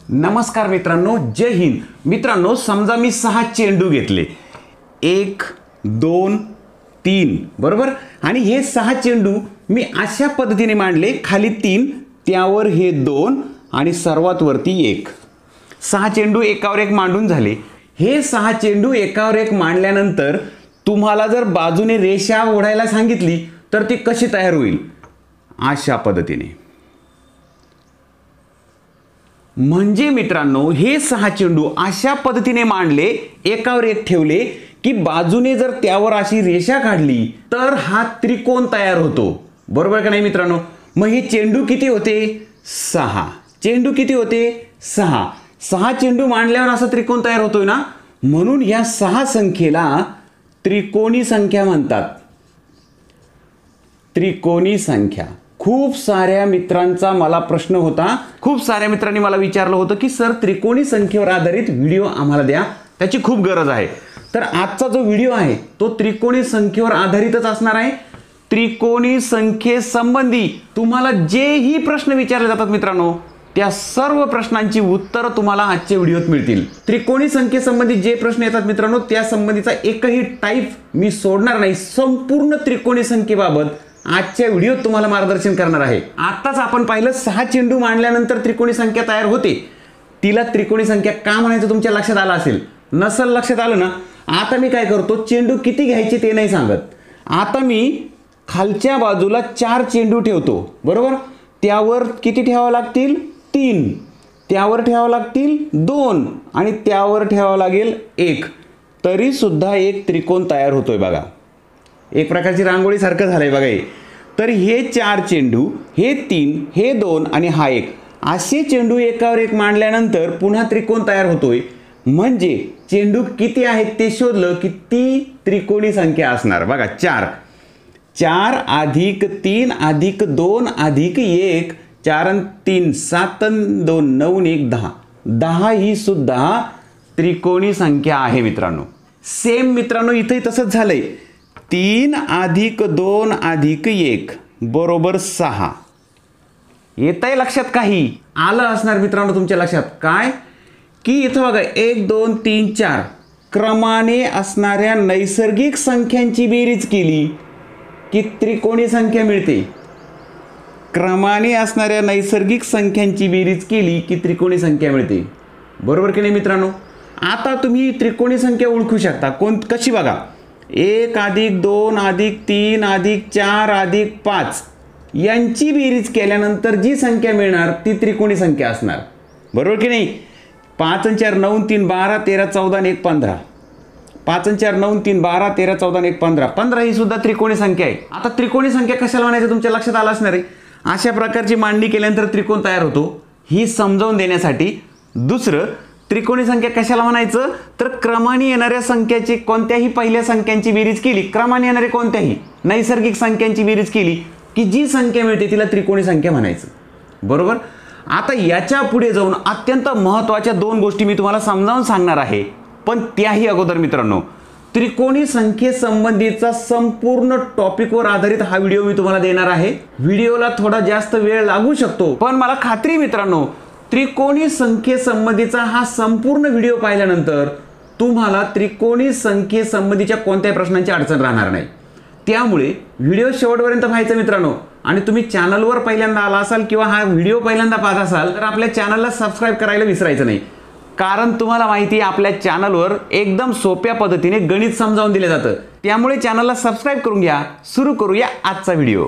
नमस्कार मित्रांनो, जय हिंद. मित्रांनो, समजा मी 6 चेंडू घेतले, 1 2 3 बरोबर. आणि हे 6 चेंडू मी अशा पद्धतीने मांडले, खाली 3, त्यावर हे 2 आणि सर्वात वरती 1. 6 चेंडू एकावर एक मांडून झाले. हे 6 चेंडू एकावर एक मांडल्यानंतर तुम्हाला जर बाजूने रेषा ओढायला सांगितली तर ती कशी तयार होईल? अशा पद्धतीने. म्हणजे मित्रांनो, हे 6 चेंडू अशा पद्धतीने मांडले, एकावर एक ठेवले की बाजूने जर त्यावर अशी रेषा काढली तर हा त्रिकोण तयार होतो. बरोबर का नाही मित्रांनो? मग हे चेंडू किती होते? 6. चेंडू किती होते? 6. 6 चेंडू मांडल्यावर असा त्रिकोण तयार होतोय ना, म्हणून या 6 संख्येला त्रिकोणी संख्या म्हणतात. त्रिकोणी संख्या. खूप साऱ्या मित्रांचा मला प्रश्न होता, खूप साऱ्या मित्रांनी मला विचारलं होतं की सर, त्रिकोणी संख्येवर आधारित व्हिडिओ आम्हाला द्या, त्याची खूप गरज आहे. तर आजचा जो व्हिडिओ आहे तो त्रिकोणी संख्येवर आधारितच असणार आहे. त्रिकोणी संख्येसंबंधी तुम्हाला जेही प्रश्न विचारले जातात मित्रांनो, त्या सर्व प्रश्नांची उत्तरं तुम्हाला आजच्या व्हिडिओत मिळतील. त्रिकोणी संख्येसंबंधी जे प्रश्न येतात मित्रांनो, त्या संबंधीचा एकही टाईप मी सोडणार नाही. संपूर्ण त्रिकोणी संख्येबाबत आजच्या व्हिडिओत तुम्हाला मार्गदर्शन करणार आहे. आताच आपण पाहिलं 6 चेंडू मांडल्यानंतर त्रिकोणी संख्या तयार होते. तिला त्रिकोणी संख्या का म्हणायचं तुमच्या लक्षात आलं असेल. नसेल लक्षात आलं ना, आता मी काय करतो, चेंडू किती घ्यायचे ते नाही सांगत. आता मी खालच्या बाजूला 4 चेंडू ठेवतो. बरोबर. त्यावर किती ठेवावं लागतील? 3. त्यावर ठेवावं लागतील 2 आणि त्यावर ठेवावं लागेल 1. तरी सुद्धा एक त्रिकोण तयार होतोय बघा. एक प्रकारची रांगोळी सारखं झालंय बघा हे. तर हे 4 चेंडू, हे 3, हे 2 आणि हा 1, असे चेंडू एकावर एक मांडल्यानंतर पुन्हा त्रिकोण तयार होतोय. म्हणजे चेंडू किती आहेत ते शोधलं की ती त्रिकोणी संख्या असणार. बघा 4 4 अधिक 3 अधिक 2 अधिक 1, 4 आणि 3 7 आणि 2 9 आणि 1 10. 10 ही सुद्धा त्रिकोणी संख्या आहे मित्रांनो. सेम मित्रांनो इथेही तसंच झालंय. 3 अधिक 2 अधिक 1 बरोबर 6. येतंय लक्षात? काही आलं असणार मित्रांनो तुमच्या लक्षात. काय की इथं बघा 1 2 3 4 क्रमाने असणाऱ्या नैसर्गिक संख्यांची बेरीज केली की त्रिकोणी संख्या मिळते. क्रमाने असणाऱ्या नैसर्गिक संख्यांची बेरीज केली की त्रिकोणी संख्या मिळते. बरोबर की नाही मित्रांनो? आता तुम्ही त्रिकोणी संख्या ओळखू शकता. कशी बघा, 1 अधिक 2 अधिक 3 अधिक 4 अधिक 5 यांची बेरीज केल्यानंतर जी संख्या मिळणार ती त्रिकोणी संख्या असणार. बरोबर की नाही? 5 आणि 4 9 3 12 13 14 आणि 1 15. 5 आणि 4 9 3 12 13 14 आणि 1 15. 15 ही सुद्धा त्रिकोणी संख्या आहे. आता त्रिकोणी संख्या कशाला म्हणायचं तुमच्या लक्षात आलं असणार आहे. अशा प्रकारची मांडणी केल्यानंतर त्रिकोण तयार होतो ही समजावून देण्यासाठी. दुसरं, त्रिकोणी संख्या कशाला म्हणायचं तर क्रमाने येणाऱ्या संख्याची कोणत्याही पहिल्या संख्यांची बेरीज केली, क्रमाने येणारे कोणत्याही नैसर्गिक संख्यांची बेरीज केली की जी संख्या मिळते तिला त्रिकोणी संख्या म्हणायचं. बरोबर. आता याच्या पुढे जाऊन अत्यंत महत्त्वाच्या 2 गोष्टी मी तुम्हाला समजावून सांगणार आहे. पण त्याही अगोदर मित्रांनो, त्रिकोणी संख्येसंबंधीचा संपूर्ण टॉपिकवर आधारित हा व्हिडिओ मी तुम्हाला देणार आहे. व्हिडिओला थोडा जास्त वेळ लागू शकतो, पण मला खात्री मित्रांनो, त्रिकोणी संख्येसंबंधीचा हा संपूर्ण व्हिडिओ पाहिल्यानंतर तुम्हाला त्रिकोणी संख्येसंबंधीच्या कोणत्याही प्रश्नांची अडचण राहणार नाही. त्यामुळे व्हिडिओ शेवटपर्यंत पाहायचा मित्रांनो. आणि तुम्ही चॅनलवर पहिल्यांदा आला असाल किंवा हा व्हिडिओ पहिल्यांदा पाहत असाल तर आपल्या चॅनलला सबस्क्राईब करायला विसरायचं नाही. कारण तुम्हाला माहिती आहे आपल्या चॅनलवर एकदम सोप्या पद्धतीने गणित समजावून दिलं जातं. त्यामुळे चॅनलला सबस्क्राईब करून घ्या. सुरू करूया आजचा व्हिडिओ.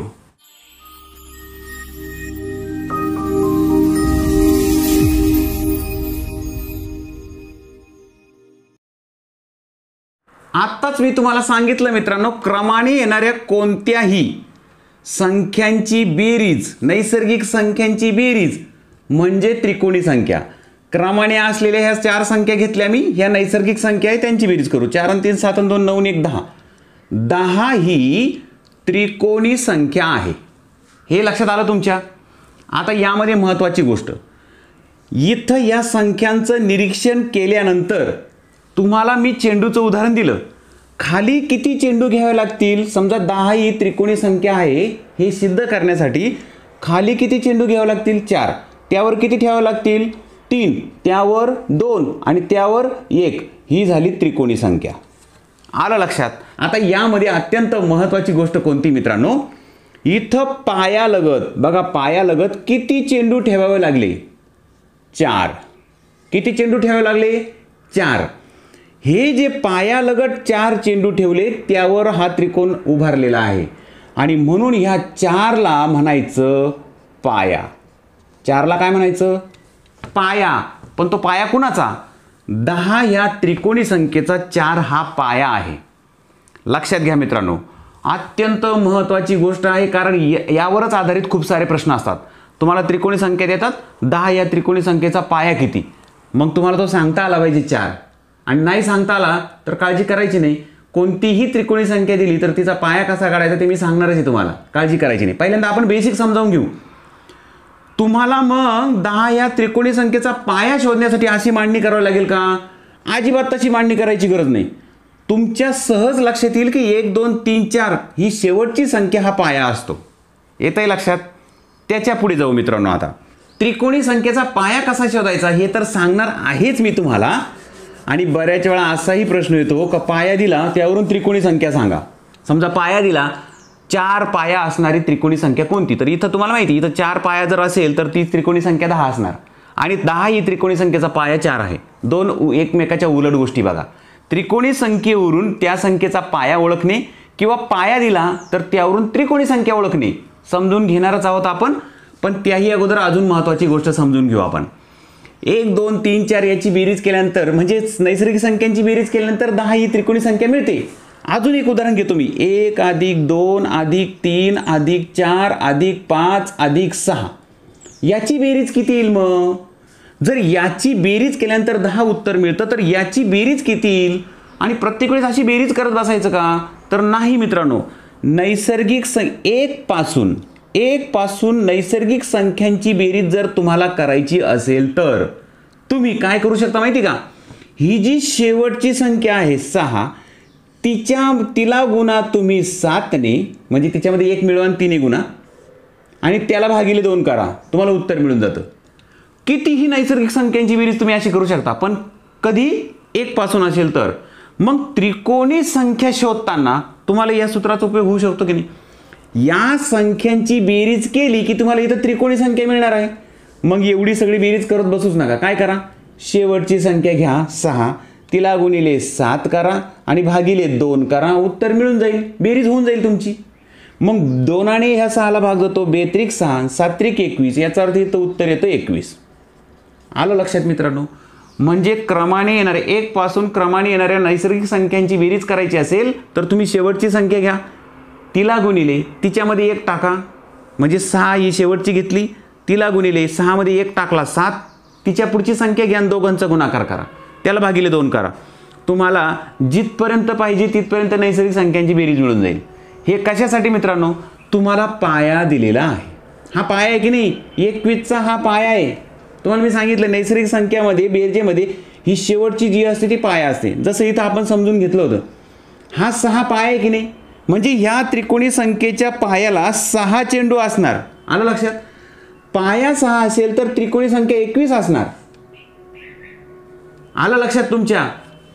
आत्ताच मी तुम्हाला सांगितलं मित्रांनो, क्रमाने येणाऱ्या कोणत्याही संख्यांची बेरीज, नैसर्गिक संख्यांची बेरीज म्हणजे त्रिकोणी संख्या. क्रमाने असलेल्या ह्या 4 संख्या घेतल्या मी, ह्या नैसर्गिक संख्या आहे त्यांची बेरीज करू. 4 आणि 3 7 आणि 2 9 आणि 1 10. 10 ही त्रिकोणी संख्या आहे. हे लक्षात आलं तुमच्या? आता यामध्ये महत्त्वाची गोष्ट, इथं या संख्यांचं निरीक्षण केल्यानंतर तुम्हाला मी चेंडूचं उदाहरण दिलं. खाली किती चेंडू घ्यावे लागतील? समजा 10 ही त्रिकोणी संख्या आहे हे सिद्ध करण्यासाठी खाली किती चेंडू घ्यावे लागतील? 4. त्यावर किती ठेवावे लागतील? 3, त्यावर 2 आणि त्यावर 1 ही झाली त्रिकोणी संख्या. आलं लक्षात. आता यामध्ये अत्यंत महत्त्वाची गोष्ट कोणती मित्रांनो, इथं पायालगत बघा, पायालगत किती चेंडू ठेवावे लागले? 4. किती चेंडू ठेवावे लागले? 4. हे जे पायालगत 4 चेंडू ठेवले त्यावर हा त्रिकोण उभारलेला आहे आणि म्हणून ह्या 4ला म्हणायचं पाया. 4ला काय म्हणायचं? पाया. पण तो पाया कुणाचा? 10 या त्रिकोणी संख्येचा 4 हा पाया आहे. लक्षात घ्या मित्रांनो, अत्यंत महत्त्वाची गोष्ट आहे, कारण यावरच आधारित खूप सारे प्रश्न असतात. तुम्हाला त्रिकोणी संख्या देतात, 10 या त्रिकोणी संख्येचा पाया किती, मग तुम्हाला तो सांगता आला पाहिजे 4. आणि नाही सांगता आला तर काळजी करायची नाही. कोणतीही त्रिकोणी संख्या दिली तर तिचा पाया कसा काढायचा ते मी सांगणारच आहे तुम्हाला, काळजी करायची नाही. पहिल्यांदा आपण बेसिक समजावून घेऊ. तुम्हाला मग 10 या त्रिकोणी संख्येचा पाया शोधण्यासाठी अशी मांडणी करावी लागेल का? अजिबात तशी मांडणी करायची गरज नाही. तुमच्या सहज लक्षात येईल की 1, 2, 3, 4 ही शेवटची संख्या हा पाया असतो. येतंय लक्षात? त्याच्या पुढे जाऊ मित्रांनो. आता त्रिकोणी संख्येचा पाया कसा शोधायचा हे तर सांगणार आहेच मी तुम्हाला. आणि बऱ्याच वेळा असाही प्रश्न येतो का पाया दिला त्यावरून त्रिकोणी संख्या सांगा. समजा पाया दिला, 4 पाया असणारी त्रिकोणी संख्या कोणती? तर इथं तुम्हाला माहिती, इथं 4 पाया जर असेल तर ती त्रिकोणी संख्या 10 असणार आणि 10 ही त्रिकोणी संख्येचा पाया 4 आहे. दोन एकमेकाच्या उलट गोष्टी बघा. त्रिकोणी संख्येवरून त्या संख्येचा पाया ओळखणे किंवा पाया दिला तर त्यावरून त्रिकोणी संख्या ओळखणे समजून घेणारच आहोत आपण. पण त्याही अगोदर अजून महत्त्वाची गोष्ट समजून घेऊ आपण. 1, 2, 3, 4 याची बेरीज केल्यानंतर म्हणजेच नैसर्गिक संख्यांची बेरीज केल्यानंतर 10 ही त्रिकोणी संख्या मिळते. अजून एक उदाहरण घेतो मी. 1 + 2 + 3 + 4 + 5 + 6 याची बेरीज किती येईल? मग जर याची बेरीज केल्यानंतर 10 उत्तर मिळतं तर याची बेरीज किती येईल? आणि प्रत्येक वेळेस अशी बेरीज करत बसायचं का? तर नाही मित्रांनो. नैसर्गिक 1 पासून नैसर्गिक संख्यांची बेरीज जर तुम्हाला करायची असेल तर तुम्ही काय करू शकता माहिती का? ही जी शेवटची संख्या आहे 6 तिला गुणा तुम्ही 7ने, म्हणजे तिच्यामध्ये 1 मिळवा आणि 3 गुणा आणि त्याला भागिले 2 करा, तुम्हाला उत्तर मिळून जातं. कितीही नैसर्गिक संख्यांची बेरीज तुम्ही अशी करू शकता, पण कधी 1 पासून असेल तर. मग त्रिकोणी संख्या शोधताना तुम्हाला या सूत्राचा उपयोग होऊ शकतो की नाही? या संख्यांची बेरीज केली की तुम्हाला इथं त्रिकोणी संख्या मिळणार आहे. मग एवढी सगळी बेरीज करत बसूच नका. काय करा? शेवटची संख्या घ्या 6, तिला गुणिले 7 करा आणि भागिले 2 करा, उत्तर मिळून जाईल, बेरीज होऊन जाईल तुमची. मग 2ने ह्या 6ला भाग जातो, 2 × 6 7 × 21, याचा अर्थ इथं उत्तर येतं 21. आलं लक्षात मित्रांनो? म्हणजे क्रमाने येणारे 1 पासून क्रमाने येणाऱ्या नैसर्गिक संख्यांची बेरीज करायची असेल तर तुम्ही शेवटची संख्या घ्या, तिला गुणिले तिच्यामध्ये 1 टाका, म्हणजे 6 ही शेवटची घेतली, तिला गुणिले 6 मध्ये 1 टाकला 7, तिच्या पुढची संख्या घ्या, दोघांचा गुणाकार करा, त्याला भागिले 2 करा. तुम्हाला जिथपर्यंत पाहिजे तिथपर्यंत नैसर्गिक संख्यांची बेरीज मिळून जाईल. हे कशासाठी मित्रांनो? तुम्हाला पाया दिलेला आहे. हा पाया आहे की नाही? 21चा हा पाया आहे. तुम्हाला मी सांगितलं नैसर्गिक संख्यामध्ये बेरजेमध्ये ही शेवटची जी असते ती पाया असते. जसं इथं आपण समजून घेतलं होतं. हा 6 पाया आहे की नाही? म्हणजे ह्या त्रिकोणी संख्येच्या पायाला 6 चेंडू असणार. आलं लक्षात? पाया 6 असेल तर त्रिकोणी संख्या 21 असणार. आलं लक्षात तुमच्या?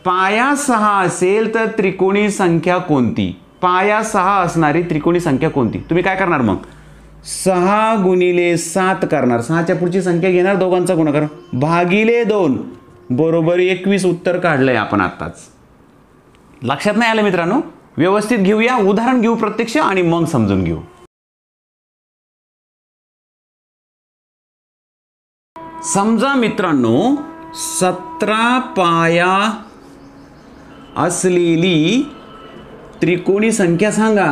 पाया 6 असेल तर त्रिकोणी संख्या कोणती? पाया 6 असणारी त्रिकोणी संख्या कोणती? तुम्ही काय करणार मग? 6 गुणिले 7 करणार, 6च्या पुढची संख्या घेणार, दोघांचा गुणाकार भागिले 2 बरोबर 21 उत्तर काढलंय आपण आत्ताच. लक्षात नाही आलं मित्रांनो? व्यवस्थित घेऊया, उदाहरण घेऊ प्रत्यक्ष आणि मग समजून घेऊ. समजा मित्रांनो 17 पाया असलेली त्रिकोणी संख्या सांगा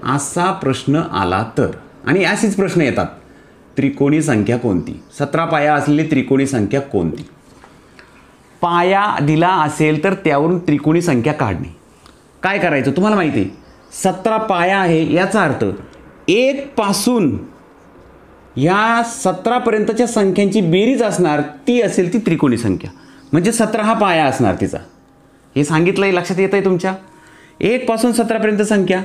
असा प्रश्न आला तर, आणि असेच प्रश्न येतात. त्रिकोणी संख्या कोणती? 17 पाया असलेली त्रिकोणी संख्या कोणती? पाया दिला असेल तर त्यावरून त्रिकोणी संख्या काढणे. काय करायचं तुम्हाला माहिती आहे? 17 पाया आहे याचा अर्थ 1 पासून या 17 पर्यंतच्या संख्यांची बेरीज असणार, ती असेल ती त्रिकोणी संख्या, म्हणजे 17 हा पाया असणार तिचा. हे सांगितलंय, लक्षात येत आहे तुमच्या? 1 पासून 17 पर्यंत संख्या.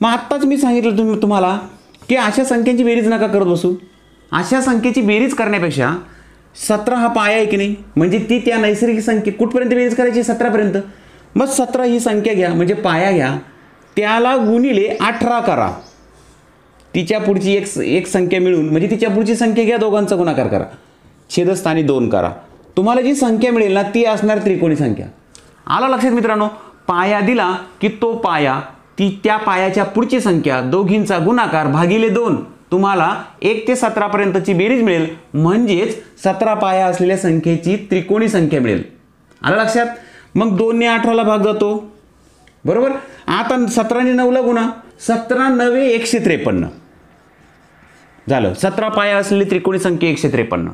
मग आत्ताच मी सांगितलं तुम्हाला की अशा संख्यांची बेरीज नका करत बसू. अशा संख्येची बेरीज करण्यापेक्षा 17 हा पाया आहे की नाही, म्हणजे ती त्या नैसर्गिक संख्ये कुठपर्यंत बेरीज करायची, 17 पर्यंत. मग 17 ही संख्या घ्या, म्हणजे पाया घ्या, त्याला गुणिले 18 करा, तिच्या पुढची एक संख्या मिळून, म्हणजे तिच्या पुढची संख्या घ्या, दोघांचा गुणाकार करा, छेदस्थानी 2 करा, तुम्हाला जी संख्या मिळेल ना ती असणार त्रिकोणी संख्या. आला लक्षात मित्रांनो. पाया दिला की तो पाया, ती त्या पायाच्या पुढची संख्या, दोघींचा गुणाकार भागिले 2, तुम्हाला 1 ते 17 पर्यंतची बेरीज मिळेल, म्हणजेच 17 पाया असलेल्या संख्येची त्रिकोणी संख्या मिळेल. आलं लक्षात. मग 2 ने 18ला भाग जातो, बरोबर. आता 17 ने 9ला गुणा, 17 9 153 झालं. 17 पाया असलेली त्रिकोणी संख्या 153.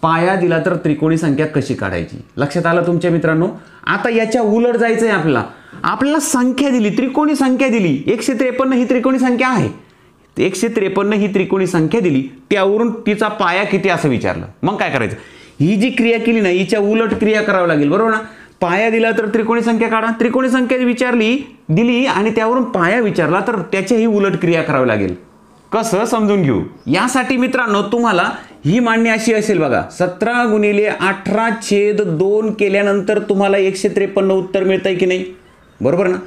पाया दिला तर त्रिकोणी संख्या कशी काढायची, लक्षात आलं तुमच्या मित्रांनो. आता याच्या उलट जायचं आहे आपल्याला. आपल्याला संख्या दिली, त्रिकोणी संख्या दिली, 153 ही त्रिकोणी संख्या आहे, 153 ही त्रिकोणी संख्या दिली, त्यावरून तिचा पाया किती असं विचारलं. मग काय करायचं, ही जी क्रिया केली ना हिच्या उलट क्रिया करावी लागेल, बरोबर ना. पाया दिला तर त्रिकोणी संख्या काढा, त्रिकोणी संख्या विचारली दिली आणि त्यावरून पाया विचारला तर त्याच्याही उलट क्रिया करावी लागेल. कसं समजून घेऊ. यासाठी मित्रांनो तुम्हाला ही मांडणी अशी असेल बघा, 17 गुणिले 18 छेद 2 केल्यानंतर तुम्हाला 153 उत्तर मिळतंय की नाही, बरोबर ना.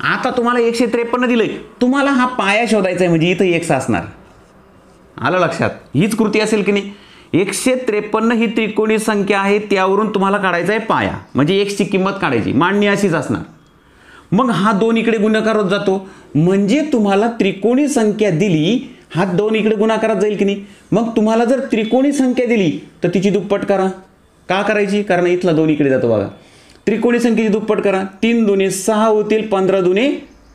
आता तुम्हाला 153 दिलंय, तुम्हाला हा पाया शोधायचा आहे, म्हणजे इथं x असणार. आलं लक्षात. हीच कृती असेल की नाही. 153 ही त्रिकोणी संख्या आहे, त्यावरून तुम्हाला काढायचा आहे पाया, म्हणजे x ची किंमत काढायची. मांडणी अशीच असणार. मग हा 2 इकडे गुणाकारात जातो, म्हणजे तुम्हाला त्रिकोणी संख्या दिली, हा 2 इकडे गुणाकारात जाईल की नाही. मग तुम्हाला जर त्रिकोणी संख्या दिली तर तिची दुप्पट करा. का करायची, कारण इथला 2 इकडे जातो बघा. त्रिकोणी संख्येची दुप्पट करा, 3 दुने 6 होतील, 15 दुने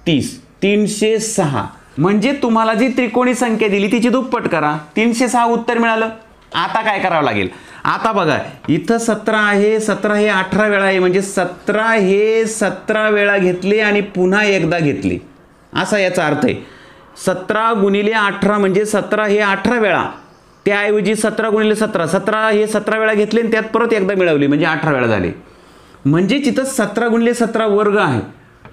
30, 306. म्हणजे तुम्हाला जी त्रिकोणी संख्या दिली तिची दुप्पट करा, 306 उत्तर मिळालं. आता काय करावं लागेल, आता बघा इथं 17 आहे, 17 हे 18 वेळा आहे, म्हणजे 17 हे 17 वेळा घेतले आणि पुन्हा एकदा घेतले, असा याचा अर्थ आहे. 17 गुणिले 18 म्हणजे 17 हे 18 वेळा, त्याऐवजी 17 गुणिले 17, 17 हे 17 वेळा घेतले आणि त्यात परत एकदा मिळवली, म्हणजे 18 वेळा झाले. म्हणजे तिथं 17 गुणिले 17 वर्ग आहे.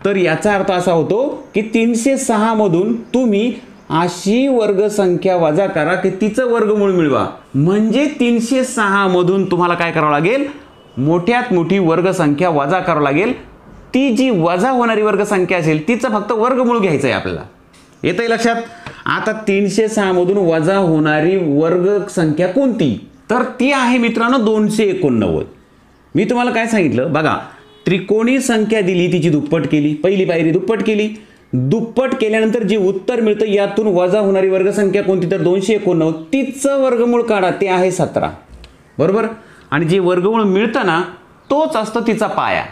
तर याचा अर्थ असा होतो की 306 मधून तुम्ही अशी वर्ग संख्या वजा करा की तिचं वर्गमूळ मिळवा. म्हणजे 306 मधून तुम्हाला काय करावं लागेल, मोठ्यात मोठी वर्ग संख्या वजा करावं लागेल. ती जी वजा होणारी वर्ग संख्या असेल तिचं फक्त वर्गमूळ घ्यायचं आहे आपल्याला. येतंय लक्षात. आता 306 मधून वजा होणारी वर्ग संख्या कोणती, तर ती आहे मित्रांनो 289. मी तुम्हाला काय सांगितलं बघा, त्रिकोणी संख्या दिली, तिची दुप्पट केली, पहिली पायरी दुप्पट केली. दुप्पट केल्यानंतर जे उत्तर मिळतं यातून वजा होणारी वर्गसंख्या कोणती, तर 289, तिचं वर्गमूळ काढा, ते आहे 17, बरोबर. आणि जे वर्गमूळ मिळतं ना तोच असतो तिचा पाया.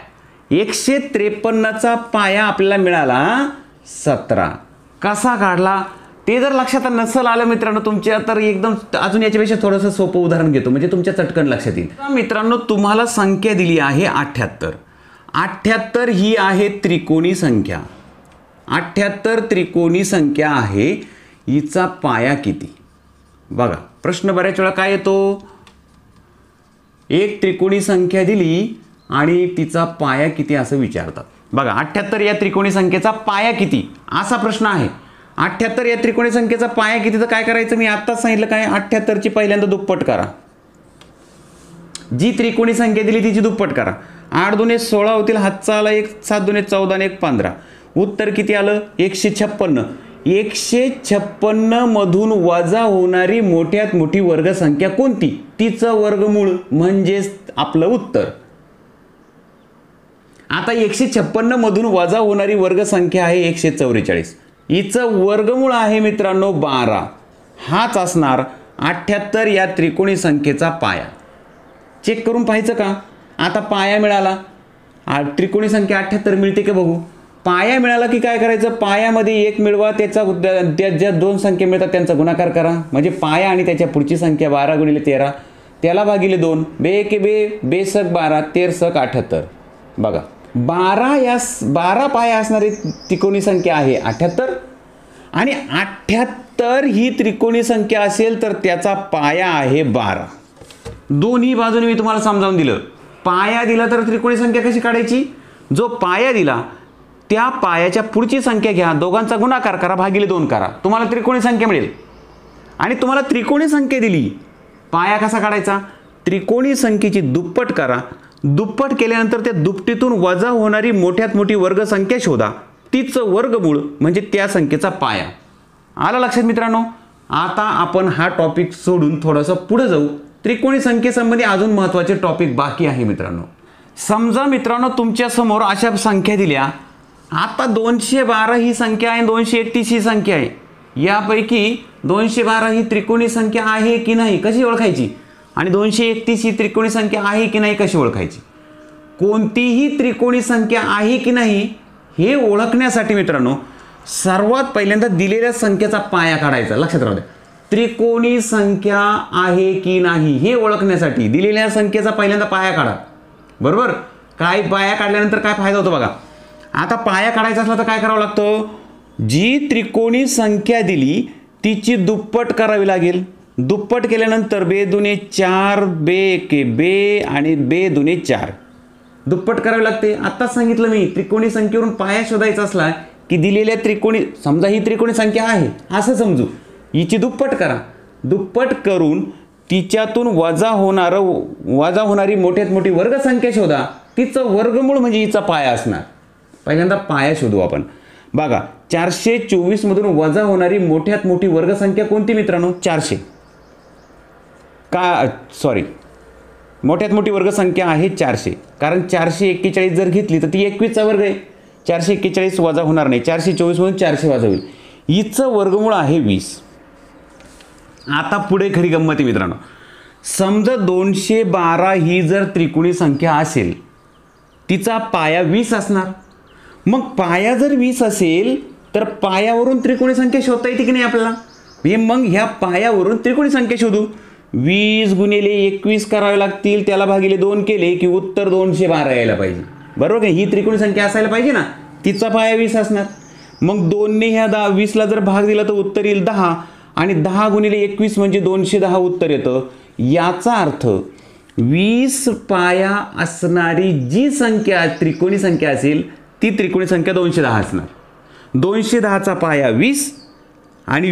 153चा पाया आपल्याला मिळाला 17. कसा काढला ते जर लक्षात नसेल आलं मित्रांनो तुमच्या, तर एकदम अजून याच्यापेक्षा थोडंसं सोपं उदाहरण घेतो, म्हणजे तुमच्या चटकन लक्षात येईल. मित्रांनो तुम्हाला संख्या दिली आहे 78. 78 ही आहे त्रिकोणी संख्या, 78 त्रिकोणी संख्या आहे, हिचा पाया किती. बघा प्रश्न बऱ्याच वेळा काय येतो, एक त्रिकोणी संख्या दिली आणि तिचा पाया किती असं विचारतात. बघा 78 या त्रिकोणी संख्येचा पाया किती असा प्रश्न आहे. 78 या त्रिकोणी संख्येचा पाया किती, तर काय करायचं, मी आत्ताच सांगितलं काय, 78ची पहिल्यांदा दुप्पट करा, जी त्रिकोणी संख्या दिली तिची दुप्पट करा. 8 दुने 16 होतील, हातचा आला 1, 7 दुने 14 आणि 1 15. उत्तर किती आलं, 156. 156 मधून वजा होणारी मोठ्यात मोठी वर्गसंख्या कोणती, तिचं वर्गमूळ म्हणजेच आपलं उत्तर. आता 156 मधून वजा होणारी वर्गसंख्या आहे 144. हिचं वर्गमूळ आहे मित्रांनो 12. हाच असणार 78 या त्रिकोणी संख्येचा पाया. चेक करून पाहायचं का. आता पाया मिळाला, त्रिकोणी संख्या 78 मिळते का बघू. पाया मिळाला की काय करायचं, पायामध्ये 1 मिळवा, त्याचा ज्या 2 संख्या मिळतात त्यांचा गुणाकार करा, म्हणजे पाया आणि त्याच्या पुढची संख्या 12 गुणिले 13, त्याला भागिले 2, बे के बे, बेसक 12, 13 78. बघा 12 पाया असणारी त्रिकोणी संख्या आहे 78, आणि 78 ही त्रिकोणी संख्या असेल तर त्याचा पाया आहे 12. दोन्ही बाजूने मी तुम्हाला समजावून दिलं. पाया दिला तर त्रिकोणी संख्या कशी काढायची, जो पाया दिला त्या पायाच्या पुढची संख्या घ्या, दोघांचा गुणाकार करा, भागिले 2 करा, तुम्हाला त्रिकोणी संख्या मिळेल. आणि तुम्हाला त्रिकोणी संख्या दिली, पाया कसा काढायचा, त्रिकोणी संख्येची दुप्पट करा. दुप्पट केल्यानंतर त्या दुपटीतून वजा होणारी मोठ्यात मोठी वर्गसंख्या शोधा. तिचं वर्गमूळ म्हणजे त्या संख्येचा पाया. आलं लक्षात मित्रांनो? आता आपण हा टॉपिक सोडून थोडंसं पुढे जाऊ. त्रिकोणी संख्येसंबंधी अजून महत्त्वाचे टॉपिक बाकी आहे मित्रांनो. समजा मित्रांनो तुमच्या समोर अशा संख्या दिल्या. आता 212 ही संख्या आहे, 231 ही संख्या आहे. यापैकी 212 ही त्रिकोणी संख्या आहे की नाही कशी ओळखायची, आणि 231 ही त्रिकोणी संख्या आहे की नाही कशी ओळखायची. कोणतीही त्रिकोणी संख्या आहे की नाही हे ओळखण्यासाठी मित्रांनो सर्वात पहिल्यांदा दिलेल्या संख्येचा पाया काढायचा. लक्षात राहू द्या. त्रिकोणी संख्या आहे की नाही हे ओळखण्यासाठी दिलेल्या संख्येचा पहिल्यांदा पाया काढा. बरोबर? काय पाया काढल्यानंतर काय फायदा होतो बघा. आता पाया काढायचा असला तर काय करावं लागतं, जी त्रिकोणी संख्या दिली तिची दुप्पट करावी लागेल. दुप्पट केल्यानंतर 2 दुने 4, 2 एके 2 आणि 2 दुने 4 दुप्पट करावी लागते. आत्ताच सांगितलं मी, त्रिकोणी संख्येवरून पाया शोधायचा असला की दिलेल्या त्रिकोणी, समजा ही त्रिकोणी संख्या आहे असं समजू, हिची दुप्पट करा. दुप्पट करून तिच्यातून वजा होणारी मोठ्यात मोठी वर्गसंख्या शोधा. तिचं वर्गमूळ म्हणजे हिचा पाया असणार. पहिल्यांदा पाया शोधू आपण. बघा 424 मधून वजा होणारी मोठ्यात मोठी वर्गसंख्या कोणती मित्रांनो? 400. मोठ्यात मोठी वर्गसंख्या आहे 400. कारण 441 जर घेतली तर ती 21चा वर्ग आहे. 441 वजा होणार नाही. 424 मधून 400 वजा होईल. हिचं वर्गमूळ आहे 20. आता पुढे खरी गंमत आहे मित्रांनो. समजा 212 ही जर त्रिकोणी संख्या असेल, तिचा पाया 20 असणार. मग पाया जर 20 असेल तर पायावरून त्रिकोणी संख्या शोधता येते की नाही आपल्याला. मग ह्या पायावरून त्रिकोणी संख्या शोधू. 20 गुणिले 21 करावे लागतील, त्याला भागिले 2 केले की उत्तर 212 यायला पाहिजे. बरोबर आहे? ही त्रिकोणी संख्या असायला पाहिजे ना. तिचा पाया 20 असणार. मग 2ने ह्या 20ला जर भाग दिला तर उत्तर येईल 10, आणि 10 गुणिले 21 म्हणजे 210 उत्तर येतं. याचा अर्थ 20 पाया असणारी जी संख्या त्रिकोणी संख्या असेल ती त्रिकोणी संख्या 210 असणार. 210चा पाया 20 आणि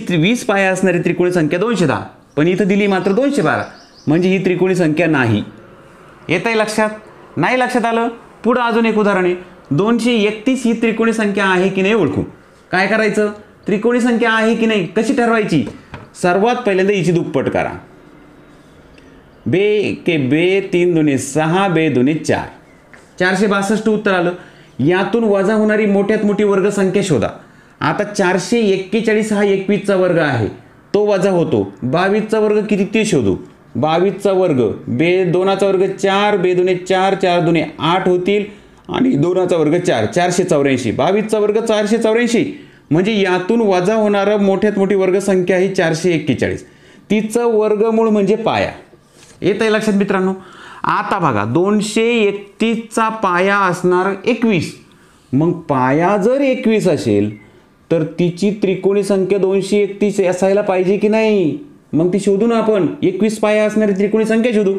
20 पाया असणारी त्रिकोणी संख्या 210. पण इथं दिली मात्र 212, म्हणजे ही त्रिकोणी संख्या नाही. येतंय लक्षात? नाही लक्षात आलं? पुढं अजून एक उदाहरण आहे. 231 ही त्रिकोणी संख्या आहे की नाही ओळखू. काय करायचं? त्रिकोणी संख्या आहे की नाही कशी ठरवायची? सर्वात पहिल्यांदा हिची दुप्पट करा. 2 के 2 3 दुने 6 2 दुने 4 462 उत्तर आलं. यातून वजा होणारी मोठ्यात मोठी वर्गसंख्या शोधा. आता 441 हा 21चा वर्ग आहे, तो वजा होतो. 22चा वर्ग किती ते शोधू. 22चा वर्ग 2चा वर्ग 4 2 दुने 4 4 दुने 8 होतील, आणि 2चा वर्ग 4 484. 22चा वर्ग 484, म्हणजे यातून वजा होणारं मोठ्यात मोठी वर्गसंख्या ही 441. तिचं वर्गमूळ म्हणजे पाया. येत आहे लक्षात मित्रांनो? आता बघा 231चा पाया असणार 21. मग पाया जर 21 असेल तर तिची त्रिकोणी संख्या 231 असायला पाहिजे की नाही. मग ती शोधू ना आपण. 21 पाया असणारी त्रिकोणी संख्या शोधू.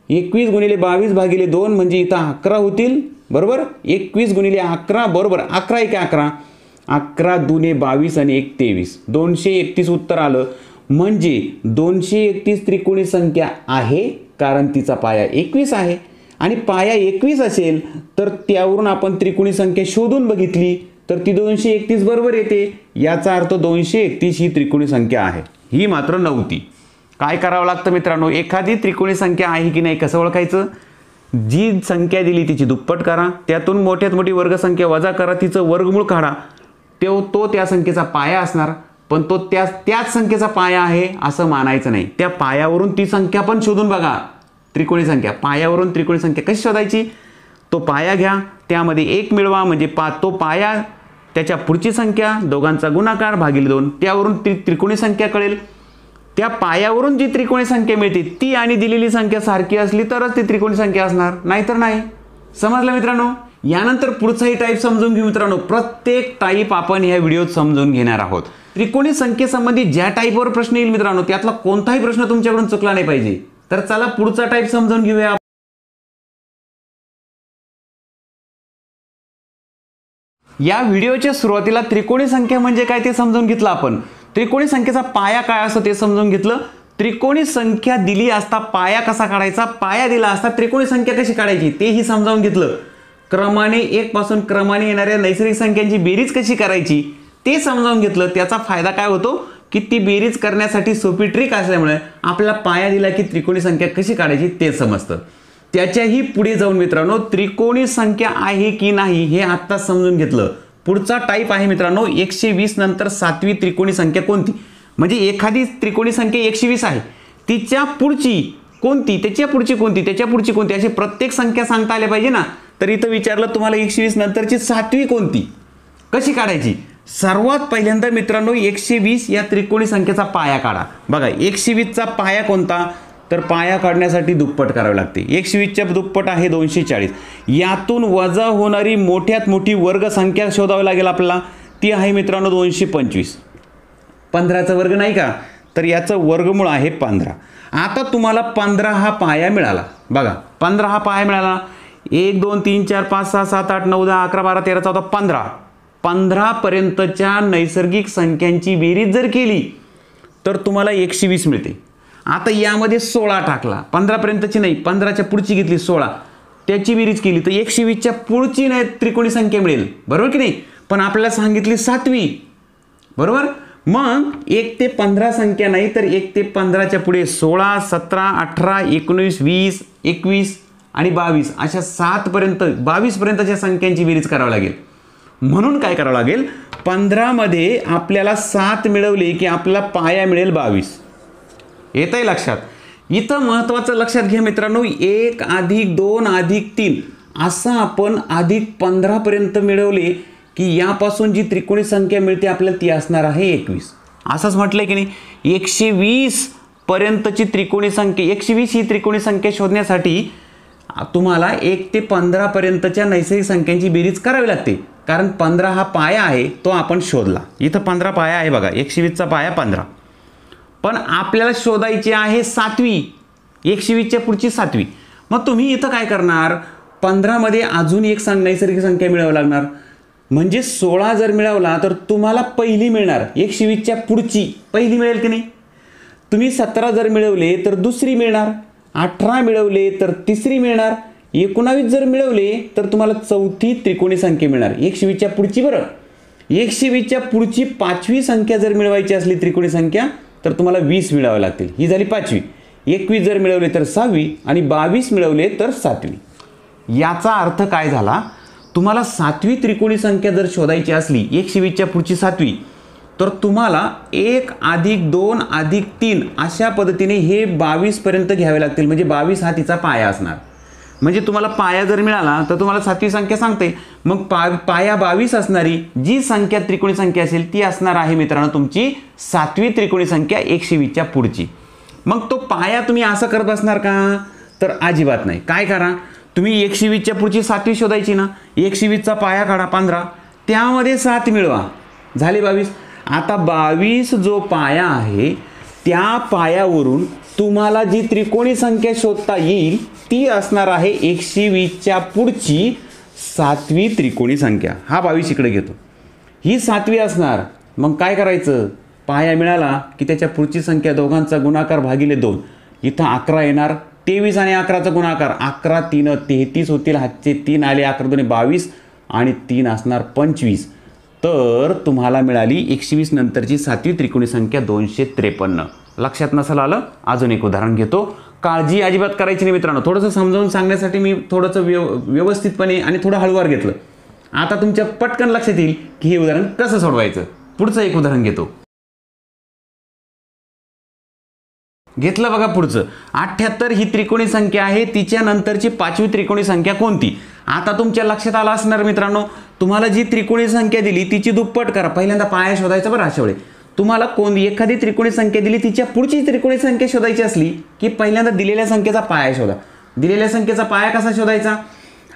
21 गुणिले 22 भागिले 2 म्हणजे इथं 11 होतील. बरोबर? 21 गुणिले 11 बरोबर 11 1 11. 11 दुने 22 आणि 1 23. 231 उत्तर आलं. म्हणजे 231 त्रिकोणी संख्या आहे कारण तिचा पाया 21 आहे. आणि पाया 21 असेल तर त्यावरून आपण त्रिकोणी संख्या शोधून बघितली तर ती 231 बरोबर येते. याचा अर्थ 231 ही त्रिकोणी संख्या आहे. ही मात्र नव्हती. काय करावं लागतं मित्रांनो? एखादी त्रिकोणी संख्या आहे की नाही कसं ओळखायचं? जी संख्या दिली तिची दुप्पट करा, त्यातून मोठ्यात मोठी वर्गसंख्या वजा करा, तिचं वर्गमूळ काढा. तो त्या संख्येचा पाया असणार. पण तो त्याच संख्येचा पाया आहे असं मानायचं नाही. त्या पायावरून ती संख्या पण शोधून बघा. त्रिकोणी संख्या पायावरून त्रिकोणी संख्या कशी शोधायची? तो पाया घ्या, त्यामध्ये 1 मिळवा, म्हणजे तो पाया त्याच्या पुढची संख्या, दोघांचा गुणाकार भागिले 2, त्यावरून त्रिकोणी संख्या कळेल. त्या पायावरून जी त्रिकोणी संख्या मिळते ती आणि दिलेली संख्या सारखी असली तरच ती त्रिकोणी संख्या असणार, नाहीतर नाही. समजलं मित्रांनो? यानंतर पुढचाही टाईप समजून घेऊ मित्रांनो. प्रत्येक टाईप आपण ह्या व्हिडिओत समजून घेणार आहोत. त्रिकोणी संख्येसंबंधी ज्या टाईपवर प्रश्न येईल मित्रांनो त्यातला कोणताही प्रश्न तुमच्याकडून चुकला नाही पाहिजे. तर चला पुढचा टाईप समजून घेऊया. या व्हिडिओच्या सुरुवातीला त्रिकोणी संख्या म्हणजे काय ते समजून घेतलं आपण. त्रिकोणी संख्येचा पाया काय असतो ते समजून घेतलं. त्रिकोणी संख्या दिली असता पाया कसा काढायचा, पाया दिला असता त्रिकोणी संख्या कशी काढायची तेही समजावून घेतलं. क्रमाने 1 पासून क्रमाने येणाऱ्या नैसर्गिक संख्यांची बेरीज कशी करायची ते समजावून घेतलं. त्याचा फायदा काय होतो की ती बेरीज करण्यासाठी सोपी ट्रिक असल्यामुळे आपल्याला पाया दिला की त्रिकोणी संख्या कशी काढायची ते समजतं. त्याच्याही पुढे जाऊन मित्रांनो त्रिकोणी संख्या आहे की नाही हे आत्ता समजून घेतलं. पुढचा टाईप आहे मित्रांनो 120 नंतर 7वी त्रिकोणी संख्या कोणती. म्हणजे एखादी त्रिकोणी संख्या 120 आहे, तिच्या पुढची कोणती, त्याच्या पुढची कोणती, त्याच्या पुढची कोणती, अशी प्रत्येक संख्या सांगता आल्या पाहिजे ना. तर इथं विचारलं तुम्हाला 120 नंतरची 7वी कोणती, कशी काढायची. सर्वात पहिल्यांदा मित्रांनो 120 या त्रिकोणी संख्येचा पाया काढा. बघा 120चा पाया कोणता, तर पाया काढण्यासाठी दुप्पट करावे लागते. 120च्या दुप्पट आहे 240. यातून वजा होणारी मोठ्यात मोठी वर्ग संख्या शोधावी लागेल आपल्याला. ती आहे मित्रांनो 225. 15चा वर्ग नाही का, तर याचं वर्गमूळ आहे 15. आता तुम्हाला 15 हा पाया मिळाला. बघा 15 हा पाया मिळाला. 1 2 3 4 5 6 7 8 9 10 11 12 13 14 15. 15 पर्यंतच्या नैसर्गिक संख्यांची बेरीज जर केली तर तुम्हाला 120 मिळते. आता यामध्ये 16 टाकला, 15 पर्यंतची नाही, 15च्या पुढची घेतली 16, त्याची बेरीज केली तर 120च्या पुढची नाही त्रिकोणी संख्या मिळेल, बरोबर की नाही. पण आपल्याला सांगितली 7वी, बरोबर. मग 1 ते 15 संख्या नाही तर 1 ते 15च्या पुढे 16 17 18 19 20 21 आणि 22 अशा 7 पर्यंत 22 पर्यंतच्या संख्यांची बेरीज करावी लागेल. म्हणून काय करावं लागेल, 15 मध्ये आपल्याला 7 मिळवले की आपल्याला पाया मिळेल 22. येत आहे लक्षात. इथं महत्त्वाचं लक्षात घ्या मित्रांनो, 1 + 2 + 3 असं आपण अधिक 15 पर्यंत मिळवले की यापासून जी त्रिकोणी संख्या मिळते आपल्याला ती असणार आहे 21. असंच म्हटलंय की नाही. 120 पर्यंतची त्रिकोणी संख्या, 120 ही त्रिकोणी संख्या शोधण्यासाठी तुम्हाला 1 ते 15 पर्यंतच्या नैसर्गिक संख्यांची बेरीज करावी लागते. कारण 15 हा पाया आहे तो आपण शोधला. इथं 15 पाया आहे बघा, 120चा पाया 15. पण आपल्याला शोधायची आहे 7वी, 120च्या पुढची 7वी. मग तुम्ही इथं काय करणार, 15 मध्ये अजून एक नैसर्गिक संख्या मिळवावी लागणार. म्हणजे 16 जर मिळवला तर तुम्हाला पहिली मिळणार, 120च्या पुढची पहिली मिळेल की नाही. तुम्ही 17 जर मिळवले तर दुसरी मिळणार, 18 मिळवले तर तिसरी मिळणार, 19 जर मिळवले तर तुम्हाला चौथी त्रिकोणी संख्या मिळणार 120च्या पुढची. बरं 120च्या पुढची 5वी संख्या जर मिळवायची असली त्रिकोणी संख्या तर तुम्हाला 20 मिळावे लागतील. ही झाली 5वी. 21 जर मिळवले तर 6वी आणि 22 मिळवले तर 7वी. याचा अर्थ काय झाला, तुम्हाला 7वी त्रिकोणी संख्या जर शोधायची असली 120च्या पुढची 7वी तर तुम्हाला 1 + 2 + 3 अशा पद्धतीने हे 22 पर्यंत घ्यावे लागतील. म्हणजे 22 हा तिचा पाया असणार. म्हणजे तुम्हाला पाया जर मिळाला तर तुम्हाला 7वी संख्या सांगते. मग पाया 22 असणारी जी संख्या त्रिकोणी संख्या असेल ती असणार आहे मित्रांनो तुमची 7वी त्रिकोणी संख्या 120च्या पुढची. मग तो पाया तुम्ही असं करत असणार का, तर अजिबात नाही. काय करा, तुम्ही 120च्या पुढची 7वी शोधायची ना, 120चा पाया काढा 15, त्यामध्ये 7 मिळवा, झाले 22. आता 22 जो पाया आहे त्या पायावरून तुम्हाला जी त्रिकोणी संख्या शोधता येईल ती असणार आहे 120च्या पुढची 7वी त्रिकोणी संख्या. हा 22 इकडे घेतो, ही 7वी असणार. मग काय करायचं, पाया मिळाला की त्याच्या पुढची संख्या दोघांचा गुणाकार भागिले 2. इथं 11 येणार, 23 आणि 11चा गुणाकार 11 3 33 होतील. हातचे 3 आले, 11 2 22 आणि 3 असणार 25. तर तुम्हाला मिळाली 120 नंतरची 7वी त्रिकोणी संख्या 253. लक्षात नसेल आलं, अजून एक उदाहरण घेतो. काळजी अजिबात करायची नाही मित्रांनो. थोडंसं समजावून सांगण्यासाठी मी थोडंसं व्यवस्थितपणे आणि थोडं हळूवार घेतलं. आता तुमच्या पटकन लक्षात येईल की हे उदाहरण कसं सोडवायचं. पुढचं एक उदाहरण घेतो. घेतलं बघा पुढचं. 78 ही त्रिकोणी संख्या आहे, तिच्या नंतरची 5वी त्रिकोणी संख्या कोणती. आता तुमच्या लक्षात आलं असणार मित्रांनो, तुम्हाला जी त्रिकोणी संख्या दिली तिची दुप्पट करा. पहिल्यांदा पाया शोधायचा. बरं अशा वेळी तुम्हाला एखादी त्रिकोणी संख्या दिली तिच्या पुढची त्रिकोणी संख्या शोधायची असली की पहिल्यांदा दिलेल्या संख्येचा पाया शोधा. दिलेल्या संख्येचा पाया कसा शोधायचा,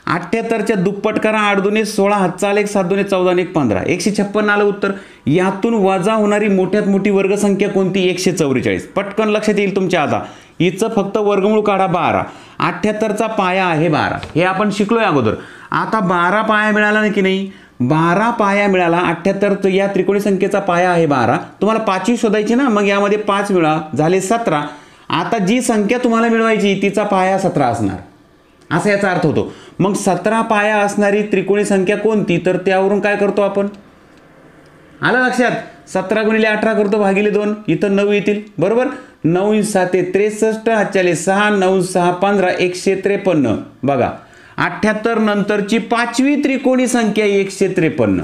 78च्या दुप्पट करा. 8 2 16, हातचा आले 7 2 14 आणि 15, 156 आलं उत्तर. यातून वजा होणारी मोठ्यात मोठी वर्गसंख्या कोणती, 144. पटकन लक्षात येईल तुमच्या. आता हिचं फक्त वर्गमूळ काढा 12. 78चा पाया आहे 12, हे आपण शिकलोय अगोदर. आता 12 पाया मिळाला नाही की नाही, 12 पाया मिळाला. 78 या त्रिकोणी संख्येचा पाया आहे 12. तुम्हाला 5वी शोधायची ना, मग यामध्ये 5 मिळा झाले 17. आता जी संख्या तुम्हाला मिळवायची तिचा पाया 17 असणार, असा याचा अर्थ होतो. मग 17 पाया असणारी त्रिकोणी संख्या कोणती, तर त्यावरून काय करतो आपण, आलं लक्षात. 17 गुणिले 18 करतो भागिले 2, इथं 9 येतील बरोबर. 9 7 63, 6 9 6 15 153. बघा 78 नंतरची 5वी त्रिकोणी संख्या 153.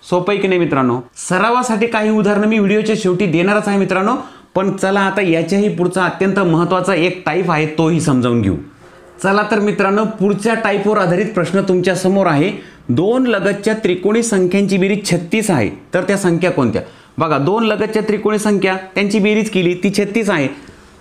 सोपं आहे की नाही मित्रांनो. सरावासाठी काही उदाहरणं मी व्हिडिओच्या शेवटी देणारच आहे मित्रांनो. पण चला आता याच्याही पुढचा अत्यंत महत्त्वाचा एक टाईप आहे तोही समजावून घेऊ. चला तर मित्रांनो, पुढच्या टाईपवर आधारित प्रश्न तुमच्या समोर आहे. 2 लगतच्या त्रिकोणी संख्यांची बेरीज 36 आहे, तर त्या संख्या कोणत्या. बघा 2 लगतच्या त्रिकोणी संख्या त्यांची बेरीज केली ती 36 आहे,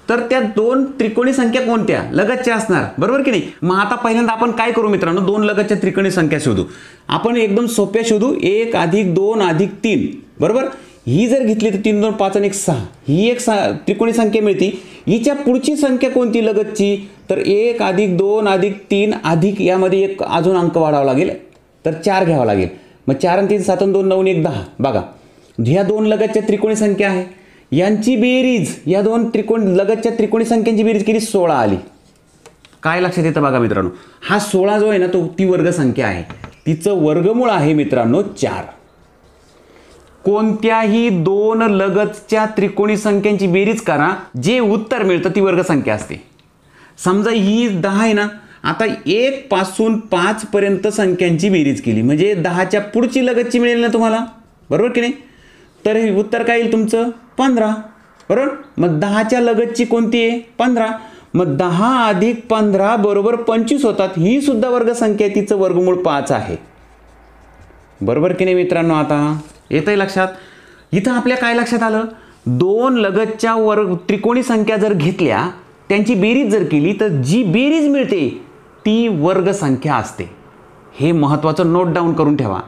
तर त्या 2 त्रिकोणी संख्या कोणत्या, लगतच्या असणार बरोबर की नाही. मग आता पहिल्यांदा आपण काय करू मित्रांनो, 2 लगतच्या त्रिकोणी संख्या शोधू. आपण एकदम सोप्या शोधू. 1 + 2 + 3 बरोबर. ही जर घेतली तर 3 2 5 आणि 1 6 ही एक त्रिकोणी संख्या मिळते. हिच्या पुढची संख्या कोणती लगतची, तर 1 + 2 + 3 अधिक यामध्ये एक अजून अंक वाढावा लागेल, तर 4 घ्यावा लागेल. मग 4 आणि 3 7 आणि 2 9 1 10. बघा ह्या 2 लगतच्या त्रिकोणी संख्या आहे, यांची बेरीज या 2 लगतच्या त्रिकोणी संख्यांची बेरीज केली 16 आली. काय लक्षात येतं बघा मित्रांनो, हा 16 जो आहे ना तो ती वर्ग संख्या आहे, तिचं वर्गमूळ आहे मित्रांनो 4. कोणत्याही 2 लगतच्या त्रिकोणी संख्यांची बेरीज करा, जे उत्तर मिळतं ती वर्गसंख्या असते. समजा ही 10 आहे ना, आता 1 पासून 5 पर्यंत संख्यांची बेरीज केली म्हणजे 10च्या पुढची लगतची मिळेल ना तुम्हाला, बरोबर की नाही. तर हे उत्तर काय येईल तुमचं 15 बरोबर. मग 10च्या लगतची कोणती आहे 15. मग 10 + 15 बरोबर 25 होतात. ही सुद्धा वर्गसंख्या आहे, तिचं वर्गमूळ 5 आहे बरोबर की नाही मित्रांनो. आता येतंय लक्षात. इथं आपल्या काय लक्षात आलं, 2 लगतच्या त्रिकोणी संख्या जर घेतल्या त्यांची बेरीज जर केली तर जी बेरीज मिळते ती वर्गसंख्या असते. हे महत्त्वाचं नोट डाऊन करून ठेवा.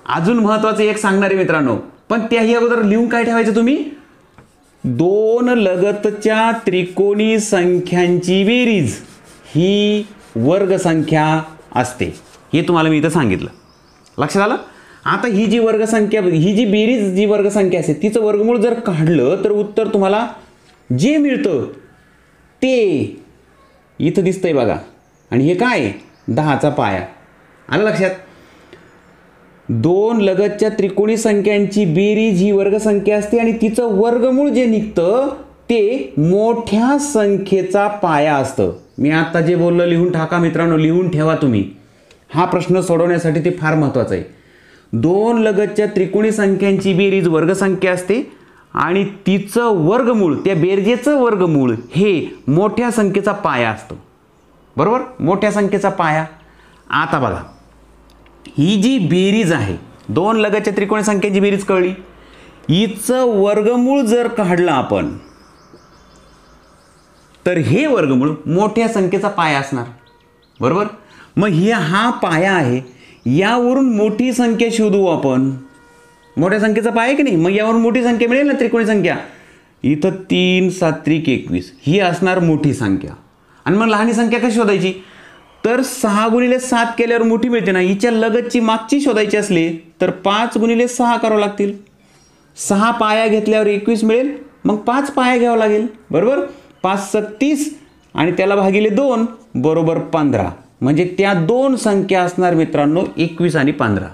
अजून महत्त्वाचं एक सांगणार आहे मित्रांनो, पण त्याही अगोदर लिहून काय ठेवायचं तुम्ही, 2 लगतच्या त्रिकोणी संख्यांची बेरीज ही वर्गसंख्या असते. हे तुम्हाला मी इथं सांगितलं, लक्षात आलं. आता ही जी वर्गसंख्या, ही जी बेरीज जी वर्गसंख्या असते तिचं वर्गमूळ जर काढलं तर उत्तर तुम्हाला जे मिळतं ते इथं दिसतंय बघा. आणि हे काय 10चा पाया. आलं लक्षात. 2 लगतच्या त्रिकोणी संख्यांची बेरीज ही वर्गसंख्या असते आणि तिचं वर्गमूळ जे निघतं ते मोठ्या संख्येचा पाया असतं. मी आता जे बोललो लिहून टाका मित्रांनो, लिहून ठेवा तुम्ही. हा प्रश्न सोडवण्यासाठी ते फार महत्त्वाचं आहे. 2 लगतच्या त्रिकोणी संख्यांची बेरीज वर्गसंख्या असते आणि तिचं वर्गमूळ, त्या बेरजेचं वर्गमूळ हे मोठ्या संख्येचा पाया असतो बरोबर. मोठ्या संख्येचा पाया. आता बघा ही जी बेरीज आहे 2 लगतच्या त्रिकोणी संख्यांची बेरीज कळली, हिचं वर्गमूळ जर काढलं आपण तर हे वर्गमूळ मोठ्या संख्येचा पाया असणार बरोबर. मग हा पाया आहे, यावरून मोठी संख्या शोधू आपण. मोठ्या संख्येचा पाया आहे की नाही, मग यावरून मोठी संख्या मिळेल ना त्रिकोणी संख्या. इथं 3 7 21 ही असणार मोठी संख्या. आणि मग लहानी संख्या कशी शोधायची, तर 6 × 7 केल्यावर मोठी मिळते ना. हिच्या लगतची मागची शोधायची असली तर 5 × 6 करावं लागतील. 6 पाया घेतल्यावर 21 मिळेल, मग 5 पाया घ्यावं लागेल बरोबर. 5 × 30 आणि त्याला भागिले 2 बरोबर 15. म्हणजे त्या 2 संख्या असणार मित्रांनो 21 आणि 15.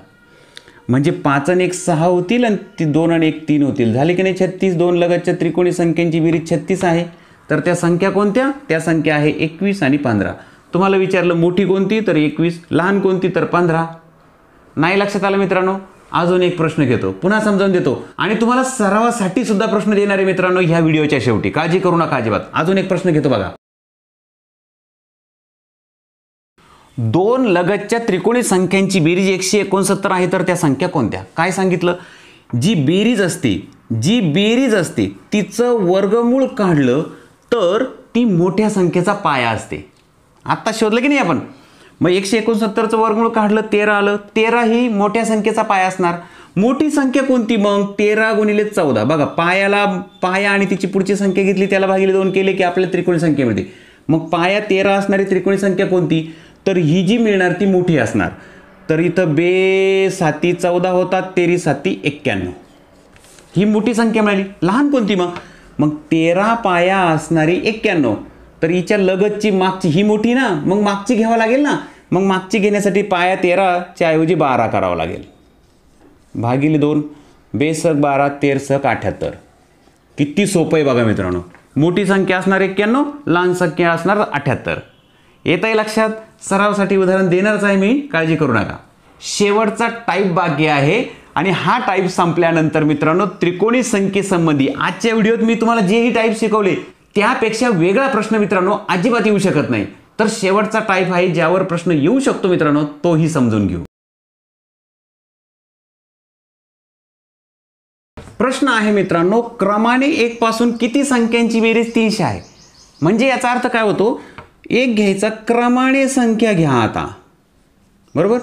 म्हणजे 5 आणि 1 6 होतील आणि 2 आणि 1 3 होतील. झाले की नाही 36. 2 लगतच्या त्रिकोणी संख्यांची बेरीज 36 आहे, तर त्या संख्या कोणत्या, त्या संख्या आहे 21 आणि 15. तुम्हाला विचारलं मोठी कोणती, तर 21. लहान कोणती, तर 15. नाही लक्षात आलं मित्रांनो. अजून एक प्रश्न घेतो, पुन्हा समजावून देतो आणि तुम्हाला सरावासाठी सुद्धा प्रश्न देणार आहे मित्रांनो ह्या व्हिडिओच्या शेवटी. काळजी करू नका अजिबात. अजून एक प्रश्न घेतो बघा. 2 लगतच्या त्रिकोणी संख्यांची बेरीज 169 आहे, तर त्या संख्या कोणत्या. काय सांगितलं, जी बेरीज असते तिचं वर्गमूळ काढलं तर ती मोठ्या संख्येचा पाया असते. आत्ता शोधलं की नाही आपण. मग 169चं वर्गमूळ काढलं 13 आलं. 13 ही मोठ्या संख्येचा पाया असणार. मोठी संख्या कोणती मग, 13 × 14. बघा पाया आणि तिची पुढची संख्या घेतली त्याला भागिले 2 केले की आपल्याला त्रिकोणी संख्या मिळते. मग पाया 13 असणारी त्रिकोणी संख्या कोणती, तर ही जी मिळणार ती मोठी असणार. तर इथं बे 7 14 होतात, 13 7 91. ही मोठी संख्या मिळाली. लहान कोणती मग? मग 13 पाया असणारी 91. तर हिच्या लगतची मागची ही मोठी ना, मग मागची घ्यावं लागेल ना. मग मागची घेण्यासाठी पाया 13 च्या ऐवजी 12 करावं लागेल. भागिले 2, बेसक 12 13 78. किती सोपं आहे बघा मित्रांनो. मोठी संख्या असणार 91, लहान संख्या असणार 78. येत आहे लक्षात. सरावासाठी उदाहरण देणारच आहे मी, काळजी करू नका. शेवटचा टाईप बाकी आहे आणि हा टाईप संपल्यानंतर मित्रांनो त्रिकोणी संख्येसंबंधी आजच्या व्हिडिओत मी तुम्हाला जेही टाईप शिकवले त्यापेक्षा वेगळा प्रश्न मित्रांनो अजिबात येऊ शकत नाही. तर शेवटचा टाईप आहे ज्यावर प्रश्न येऊ शकतो मित्रांनो, तोही समजून घेऊ. प्रश्न आहे मित्रांनो, क्रमाने 1 पासून किती संख्यांची बेरीज 300 आहे. म्हणजे याचा अर्थ काय होतो, 1 घ्यायचा, क्रमाने संख्या घ्या. आता बरोबर,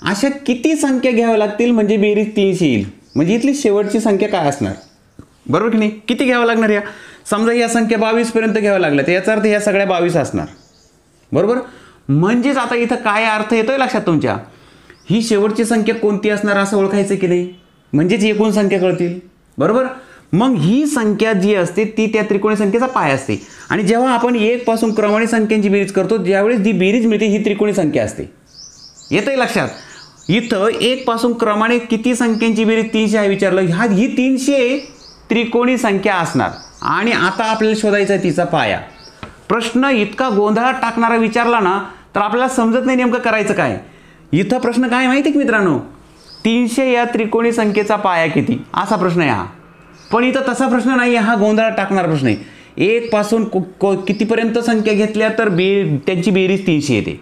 अशा किती संख्या घ्याव्या लागतील म्हणजे बेरीज 300 येईल. म्हणजे इथली शेवटची संख्या काय असणार, बरोबर की नाही. किती घ्यावं लागणार या, समजा या संख्या 22 पर्यंत घ्याव्या लागल्या, तर याचा अर्थ या सगळ्या 22 असणार, बरोबर. म्हणजेच आता इथं काय अर्थ येतोय लक्षात तुमच्या, ही शेवटची संख्या कोणती असणार असं ओळखायचं की नाही, म्हणजेच एकूण संख्या कळतील, बरोबर. मग ही संख्या जी असते ती त्या त्रिकोणी संख्येचा पाय असते. आणि जेव्हा आपण 1 पासून क्रमाने संख्यांची बेरीज करतो, ज्यावेळेस जी बेरीज मिळते ही त्रिकोणी संख्या असते. येतंय लक्षात. इथं 1 पासून क्रमाने किती संख्यांची बेरीज 300 आहे विचारलं. ही 300 त्रिकोणी संख्या असणार. आणि आता आपल्याला शोधायचा आहे तिचा पाया. प्रश्न इतका गोंधळात टाकणारा विचारला ना तर आपल्याला समजत नाही नेमकं करायचं काय. इथं प्रश्न काय माहिती आहे मित्रांनो, 300 या त्रिकोणी संख्येचा पाया किती असा प्रश्न आहे हा. पण इथं तसा प्रश्न नाही आहे, हा गोंधळात टाकणारा प्रश्न आहे. 1 पासून कितीपर्यंत संख्या घेतल्या तर त्यांची बेरीज 300 येते.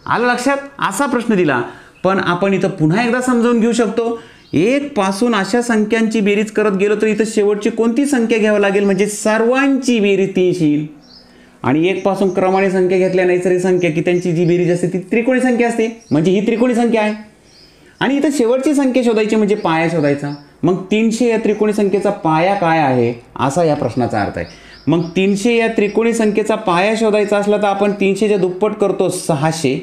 आलं लक्षात, असा प्रश्न दिला. पण आपण इथं पुन्हा एकदा समजावून घेऊ शकतो. 1 पासून अशा संख्यांची बेरीज करत गेलो तर इथं शेवटची कोणती संख्या घ्यावी लागेल म्हणजे सर्वांची बेरीज 300 येईल. आणि 1 पासून क्रमाने संख्या घेतल्या नैसर्गिक संख्या की त्यांची जी बेरीज असते ती त्रिकोणी संख्या असते, म्हणजे ही त्रिकोणी संख्या आहे. आणि इथं शेवटची संख्या शोधायची म्हणजे पाया शोधायचा. मग 300 या त्रिकोणी संख्येचा पाया काय आहे असा या प्रश्नाचा अर्थ आहे. मग 300 या त्रिकोणी संख्येचा पाया शोधायचा असला तर आपण 300च्या दुप्पट करतो 600.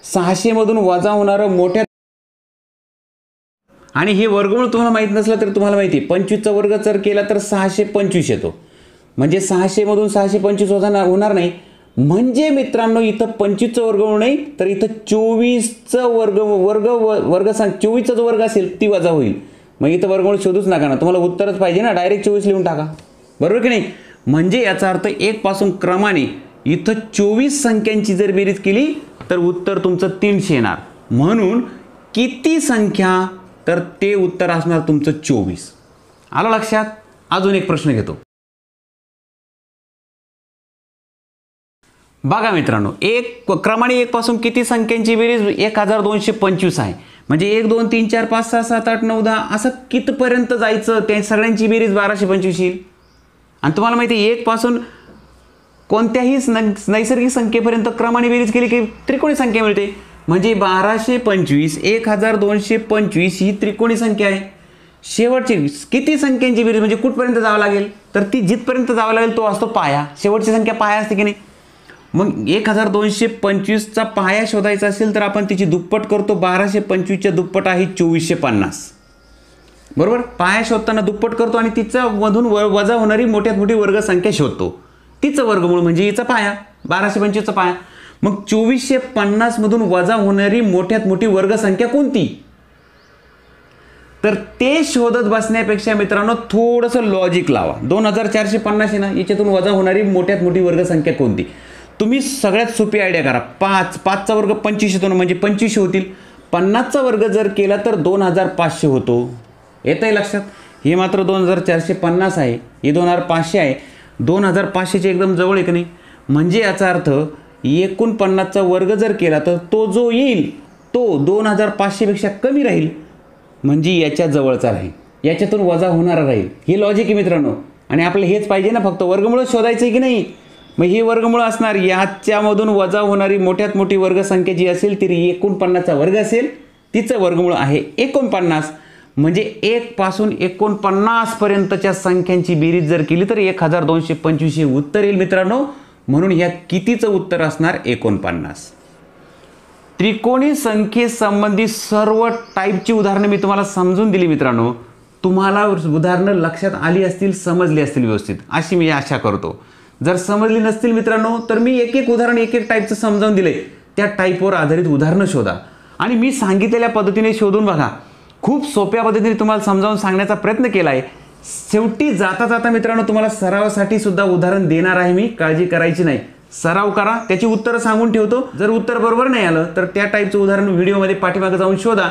600 मधून वजा होणारं मोठ्या, आणि हे वर्गमूळ तुम्हाला माहित नसलं तर तुम्हाला माहिती आहे 25चा वर्ग जर केला तर 625 येतो. म्हणजे 600 मधून 625 वजा होणार नाही. म्हणजे मित्रांनो इथं 25चं वर्गमूळ नाही तर इथं 24चं वर्ग 24चा जो वर्ग असेल ती वजा होईल. मग इथं वर्गमूळ शोधूच नका ना, तुम्हाला उत्तरच पाहिजे ना, डायरेक्ट 24 लिहून टाका, बरोबर की नाही. म्हणजे याचा अर्थ 1 पासून क्रमाने इथं 24 संख्यांची जर बेरीज केली तर उत्तर तुमचं 300 येणार. म्हणून किती संख्या, तर ते उत्तर असणार तुमचं 24. आलं लक्षात. अजून एक प्रश्न घेतो. बघा मित्रांनो, क्रमाने 1 पासून किती संख्यांची बेरीज 1225 आहे. म्हणजे 1 2 3 4 5 6 7 8 9 10 असं कितपर्यंत जायचं, त्या सगळ्यांची बेरीज 1225 येईल. आणि तुम्हाला माहिती आहे 1 पासून कोणत्याही नैसर्गिक संख्येपर्यंत क्रमाने बेरीज केली की त्रिकोणी संख्या मिळते. म्हणजे 1225 1225 ही त्रिकोणी संख्या आहे. शेवटची किती संख्यांची बेरीज म्हणजे कुठपर्यंत जावं लागेल, तर ती जिथपर्यंत जावं लागेल तो असतो पाया. शेवटची संख्या पाया असते की नाही. मग 1225चा पाया शोधायचा असेल तर आपण तिची दुप्पट करतो. 1225च्या दुप्पट आहे 2450, बरोबर. पाया शोधताना दुप्पट करतो आणि तिच्या मधून वजा होणारी मोठ्यात मोठी वर्ग संख्या शोधतो. तिचं वर्गमूळ म्हणजे हिचा पाया 1225चा पाया. मग 2450 मधून वजा होणारी मोठ्यात मोठी वर्ग संख्या कोणती, तर ते शोधत बसण्यापेक्षा मित्रांनो थोडंसं लॉजिक लावा. 2450 आहे ना, याच्यातून वजा होणारी मोठ्यात मोठी वर्ग संख्या कोणती. तुम्ही सगळ्यात सोपी आयडिया करा. 5चा वर्ग 25 येतो म्हणजे 25 होतील. 50चा वर्ग जर केला तर 2500 होतो. येत आहे लक्षात. हे मात्र 2450 आहे, हे 2500 आहे. 2500च्या एकदम जवळ आहे की नाही. म्हणजे याचा अर्थ 49चा वर्ग जर केला तर तो जो येईल तो 2500 पेक्षा कमी राहील, म्हणजे याच्या जवळचा राहील, याच्यातून वजा होणारा राहील. हे लॉजिक आहे मित्रांनो. आणि आपलं हेच पाहिजे ना, फक्त वर्गमूळ शोधायचं आहे की नाही. मग हे वर्गमूळ असणार याच्यामधून वजा होणारी मोठ्यात मोठी वर्ग संख्या जी असेल ती 49चा वर्ग असेल, तिचं वर्गमूळ आहे 49. म्हणजे 1 पासून 49 पर्यंतच्या संख्यांची बेरीज जर केली तर 1225 हे उत्तर येईल मित्रांनो. म्हणून ह्या कितीचं उत्तर असणार 49. त्रिकोणी संख्येसंबंधी सर्व टाईपची उदाहरणं मी तुम्हाला समजून दिली मित्रांनो. तुम्हाला उदाहरणं लक्षात आली असतील, समजली असतील व्यवस्थित, अशी मी आशा करतो. जर समजली नसतील मित्रांनो तर मी एक एक उदाहरण एक एक टाईपचं समजावून दिले. त्या टाईपवर आधारित उदाहरणं शोधा आणि मी सांगितलेल्या पद्धतीने शोधून बघा. खूप सोप्या पद्धतीने तुम्हाला समजावून सांगण्याचा प्रयत्न केला आहे. शेवटी जाता जाता मित्रांनो तुम्हाला सरावासाठी सुद्धा उदाहरण देणार आहे मी, काळजी करायची नाही. सराव करा, त्याची उत्तरं सांगून ठेवतो. जर उत्तर बरोबर नाही आलं तर त्या टाईपचं उदाहरण व्हिडिओमध्ये पाठीमागे जाऊन शोधा,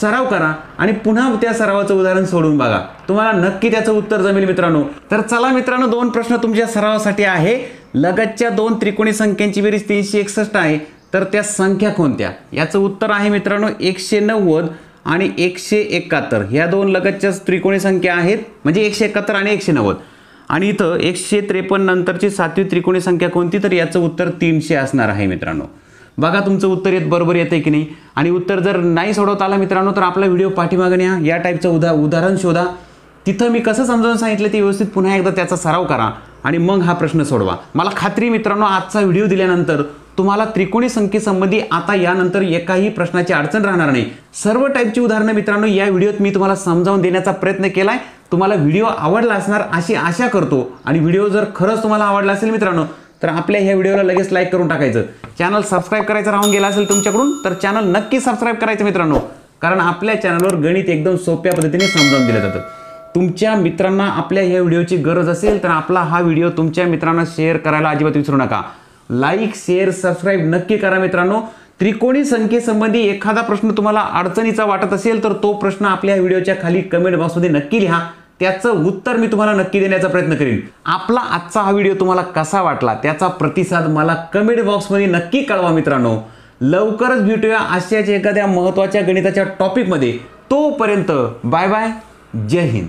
सराव करा आणि पुन्हा त्या सरावाचं उदाहरण सोडून बघा. तुम्हाला नक्की त्याचं उत्तर जमेल मित्रांनो. तर चला मित्रांनो, 2 प्रश्न तुमच्या सरावासाठी आहे. लगतच्या 2 त्रिकोणी संख्यांची बेरीज 361 आहे, तर त्या संख्या कोणत्या? याचं उत्तर आहे मित्रांनो 190 आणि 171. ह्या 2 लगतच्या त्रिकोणी संख्या आहेत, म्हणजे 171 आणि 190. आणि इथं 153 नंतरची 7वी त्रिकोणी संख्या कोणती? तर याचं उत्तर 300 असणार आहे मित्रांनो. बघा तुमचं उत्तर बरोबर येतंय की नाही. आणि उत्तर जर नाही सोडवता आला मित्रांनो तर आपला व्हिडिओ पाठीमागे न्या, या टाईपचं उदाहरण शोधा. तिथं मी कसं समजावून सांगितलं ते व्यवस्थित पुन्हा एकदा त्याचा सराव करा आणि मग हा प्रश्न सोडवा. मला खात्री मित्रांनो, आजचा व्हिडिओ दिल्यानंतर तुम्हाला त्रिकोणी संख्येसंबंधी आता यानंतर एकाही प्रश्नाची अडचण राहणार नाही. सर्व टाईपची उदाहरणं मित्रांनो या व्हिडिओत मी तुम्हाला समजावून देण्याचा प्रयत्न केलाय. तुम्हाला व्हिडिओ आवडला असणार अशी आशा करतो. आणि व्हिडिओ जर खरंच तुम्हाला आवडला असेल मित्रांनो तर आपल्या ह्या व्हिडिओला लगेच लाईक करून टाकायचं. चॅनल सबस्क्राईब करायचं राहून गेला असेल तुमच्याकडून तर चॅनल नक्की सबस्क्राईब करायचं मित्रांनो, कारण आपल्या चॅनलवर गणित एकदम सोप्या पद्धतीने समजावून दिलं जातं. तुमच्या मित्रांना आपल्या ह्या व्हिडिओची गरज असेल तर आपला हा व्हिडिओ तुमच्या मित्रांना शेअर करायला अजिबात विसरू नका. लाईक, शेअर, सबस्क्राईब नक्की करा मित्रांनो. त्रिकोणी संख्येसंबंधी एखादा प्रश्न तुम्हाला अडचणीचा वाटत असेल तर तो प्रश्न आपल्या व्हिडिओच्या खाली कमेंट बॉक्समध्ये नक्की लिहा. त्याचं उत्तर मी तुम्हाला नक्की देण्याचा प्रयत्न करीन. आपला आजचा हा व्हिडिओ तुम्हाला कसा वाटला त्याचा प्रतिसाद मला कमेंट बॉक्समध्ये नक्की कळवा मित्रांनो. लवकरच भेटूया अशाच एखाद्या महत्त्वाच्या गणिताच्या टॉपिकमध्ये. तोपर्यंत बाय बाय, जय हिंद.